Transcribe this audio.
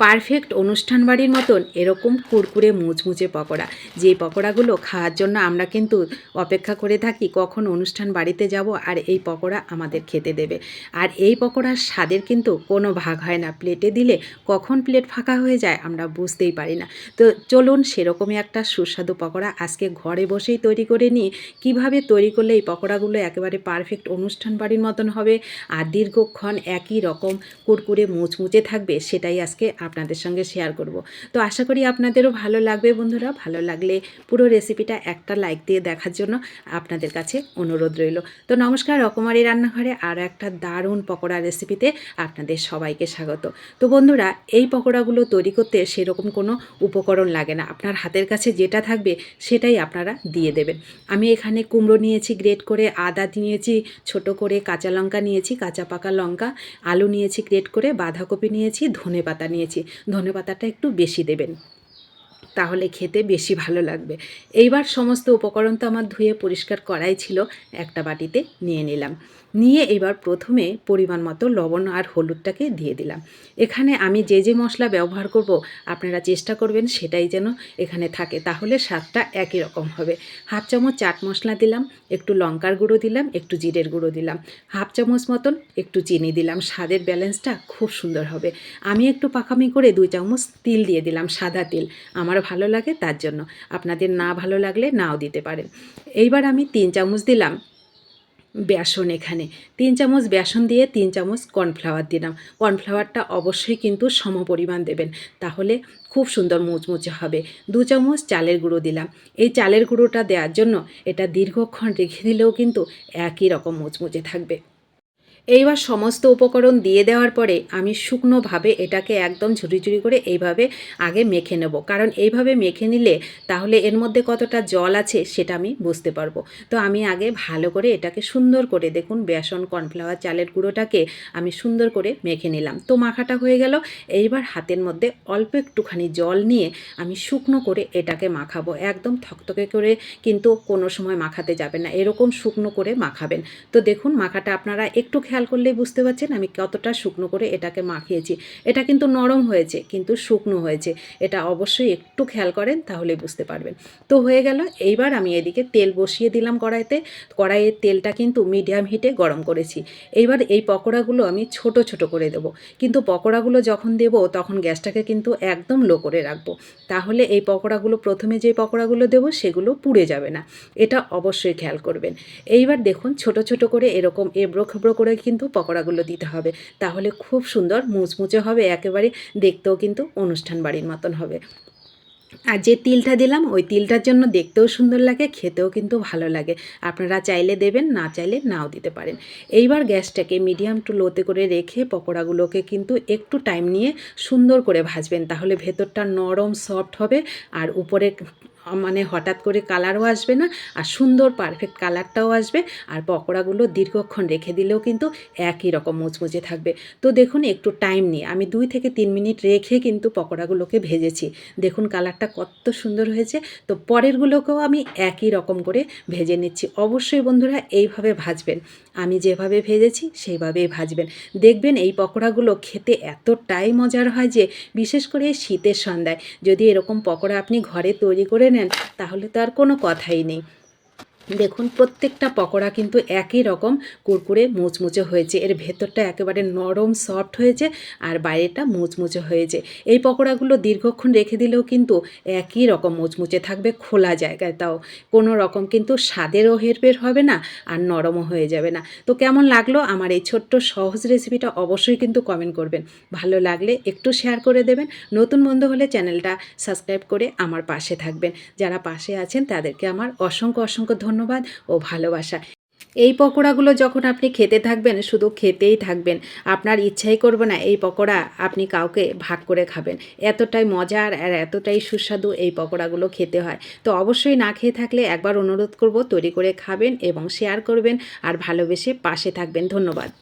Perfect অনুষ্ঠান বাড়ির মতন এরকম কুরকুরে মুচমুচে পকোড়া, যে পকোড়াগুলো খাওয়ার জন্য আমরা কিন্তু অপেক্ষা করে থাকি কখন অনুষ্ঠান বাড়িতে যাব আর এই পকোড়া আমাদের খেতে দেবে। আর এই পকোড়ার স্বাদের কিন্তু কোনো ভাগ হয় না, প্লেটে দিলে কখন প্লেট ফাঁকা হয়ে যায় আমরা বুঝতেই পারি না। তো চলুন সেরকমই একটা সুস্বাদু পকোড়া আজকে ঘরে বসেই তৈরি করে নিই। কিভাবে তৈরি করলে এই পকোড়াগুলো একেবারে পারফেক্ট অনুষ্ঠান বাড়ির মতন হবে আর দীর্ঘক্ষণ একই রকম কুরকুরে মুচমুচে থাকবে, সেটাই আজকে আপনাদের সঙ্গে শেয়ার করব। তো আশা করি আপনাদেরও ভালো লাগবে বন্ধুরা। ভালো লাগলে পুরো রেসিপিটা একটা লাইক দিয়ে দেখার জন্য আপনাদের কাছে অনুরোধ রইল। তো নমস্কার, রকমারি রান্নাঘরে আরও একটা দারুণ পকোড়া রেসিপিতে আপনাদের সবাইকে স্বাগত। তো বন্ধুরা, এই পকোড়াগুলো তৈরি করতে সেরকম কোনো উপকরণ লাগে না, আপনার হাতের কাছে যেটা থাকবে সেটাই আপনারা দিয়ে দেবেন। আমি এখানে কুমড়ো নিয়েছি গ্রেট করে, আদা নিয়েছি ছোট করে, কাঁচা লঙ্কা নিয়েছি, কাঁচা পাকা লঙ্কা, আলু নিয়েছি গ্রেট করে, বাঁধাকপি নিয়েছি, ধনেপাতা নিয়েছি। ধনেপাতাটা একটু বেশি দেবেন, তাহলে খেতে বেশি ভালো লাগবে। এইবার সমস্ত উপকরণ তো আমার ধুয়ে পরিষ্কার করাই ছিল, একটা বাটিতে নিয়ে নিলাম। নিয়ে এবার প্রথমে পরিমাণ মতো লবণ আর হলুদটাকে দিয়ে দিলাম। এখানে আমি যে যে মশলা ব্যবহার করব আপনারা চেষ্টা করবেন সেটাই যেন এখানে থাকে, তাহলে স্বাদটা একই রকম হবে। হাফ চামচ চাট মশলা দিলাম, একটু লঙ্কার গুঁড়ো দিলাম, একটু জিরের গুঁড়ো দিলাম, হাফ চামচ মতন একটু চিনি দিলাম, স্বাদের ব্যালেন্সটা খুব সুন্দর হবে। আমি একটু পাকামি করে 2 চামচ তিল দিয়ে দিলাম, সাদা তিল আমার ভালো লাগে তার জন্য, আপনাদের না ভালো লাগলে নাও দিতে পারেন। এইবার আমি 3 চামচ দিলাম বেসন, এখানে 3 চামচ বেসন দিয়ে 3 চামচ কর্নফ্লাওয়ার দিলাম। কর্নফ্লাওয়ারটা অবশ্যই কিন্তু সমপরিমাণ দেবেন, তাহলে খুব সুন্দর মুচমুচে হবে। 2 চামচ চালের গুঁড়ো দিলাম। এই চালের গুঁড়োটা দেওয়ার জন্য এটা দীর্ঘক্ষণ রেখে দিলেও কিন্তু একই রকম মুচমুচে থাকবে। এইবার সমস্ত উপকরণ দিয়ে দেওয়ার পরে আমি শুকনোভাবে এটাকে একদম ঝুরি ঝুরি করে এইভাবে আগে মেখে নেব, কারণ এইভাবে মেখে নিলে তাহলে এর মধ্যে কতটা জল আছে সেটা আমি বুঝতে পারবো। তো আমি আগে ভালো করে এটাকে সুন্দর করে, দেখুন বেসন কর্নফ্লাওয়ার চালের গুঁড়োটাকে আমি সুন্দর করে মেখে নিলাম। তো মাখাটা হয়ে গেল। এইবার হাতের মধ্যে অল্প একটুখানি জল নিয়ে আমি শুকনো করে এটাকে মাখাবো, একদম থকথকে করে কিন্তু কোনো সময় মাখাতে যাবে না, এরকম শুকনো করে মাখাবেন। তো দেখুন মাখাটা আপনারা একটু খেয়াল করলেই বুঝতে পারছেন আমি কতটা শুকনো করে এটাকে মাখিয়েছি। এটা কিন্তু নরম হয়েছে কিন্তু শুকনো হয়েছে, এটা অবশ্যই একটু খেয়াল করেন তাহলে বুঝতে পারবেন। তো হয়ে গেল। এইবার আমি এদিকে তেল বসিয়ে দিলাম কড়াইতে। কড়াইয়ের তেলটা কিন্তু মিডিয়াম হিটে গরম করেছি। এইবার এই পকোড়াগুলো আমি ছোট ছোট করে দেবো, কিন্তু পকোড়াগুলো যখন দেবো তখন গ্যাসটাকে কিন্তু একদম লো করে রাখবো, তাহলে এই পকোড়াগুলো প্রথমে যে পকোড়াগুলো দেবো সেগুলো পুড়ে যাবে না, এটা অবশ্যই খেয়াল করবেন। এইবার দেখুন ছোট ছোট করে এরকম এবড়ো খেবড়ো করে কিন্তু পকোড়াগুলো দিতে হবে, তাহলে খুব সুন্দর মুচমুচে হবে, একেবারে দেখতেও কিন্তু অনুষ্ঠান বাড়ির মতন হবে। আর যে তিলটা দিলাম ওই তিলটার জন্য দেখতেও সুন্দর লাগে, খেতেও কিন্তু ভালো লাগে। আপনারা চাইলে দেবেন, না চাইলে নাও দিতে পারেন। এইবার গ্যাসটাকে মিডিয়াম টু লোতে করে রেখে পকোড়াগুলোকে কিন্তু একটু টাইম নিয়ে সুন্দর করে ভাজবেন, তাহলে ভেতরটা নরম সফট হবে আর উপরে মানে হঠাৎ করে কালারও আসবে না, আর সুন্দর পারফেক্ট কালারটাও আসবে। আর পকোড়াগুলো দীর্ঘক্ষণ রেখে দিলেও কিন্তু একই রকম মুচমুচে থাকবে। তো দেখুন একটু টাইম নিয়ে আমি 2 থেকে 3 মিনিট রেখে কিন্তু পকোড়াগুলোকে ভেজেছি, দেখুন কালারটা কত সুন্দর হয়েছে। তো পরেরগুলোকেও আমি একই রকম করে ভেজে নিচ্ছি। অবশ্যই বন্ধুরা এইভাবে ভাজবেন, আমি যেভাবে ভেজেছি সেইভাবেই ভাজবেন, দেখবেন এই পকোড়াগুলো খেতে এতটাই মজার হয় যে বিশেষ করে শীতের সন্ধ্যায় যদি এরকম পকোড়া আপনি ঘরে তৈরি করে নেন তাহলে তো আর কোনো কথাই নেই। দেখুন প্রত্যেকটা পকোড়া কিন্তু একই রকম কুরকুরে মুচমুচে হয়েছে, এর ভেতরটা একেবারে নরম সফট হয়েছে আর বাইরেটা মুচমুচে হয়েছে। এই পকোড়াগুলো দীর্ঘক্ষণ রেখে দিলেও কিন্তু একই রকম মুচমুচে থাকবে, খোলা জায়গায়, তাও কোনো রকম কিন্তু স্বাদেরও হেরফের হবে না আর নরমও হয়ে যাবে না। তো কেমন লাগলো আমার এই ছোট্ট সহজ রেসিপিটা অবশ্যই কিন্তু কমেন্ট করবেন, ভালো লাগলে একটু শেয়ার করে দেবেন, নতুন বন্ধু হলে চ্যানেলটা সাবস্ক্রাইব করে আমার পাশে থাকবেন। যারা পাশে আছেন তাদেরকে আমার অসংখ্য অসংখ্য ধন্যবাদ ও ভালোবাসা। এই পকোড়াগুলো যখন আপনি খেতে থাকবেন শুধু খেতেই থাকবেন, আপনার ইচ্ছাই করবে না এই পকোড়া আপনি কাউকে ভাগ করে খাবেন, এতটাই মজার আর এতটাই সুস্বাদু এই পকোড়াগুলো খেতে হয়। তো অবশ্যই না খেয়ে থাকলে একবার অনুরোধ করব তৈরি করে খাবেন এবং শেয়ার করবেন আর ভালোবেসে পাশে থাকবেন। ধন্যবাদ।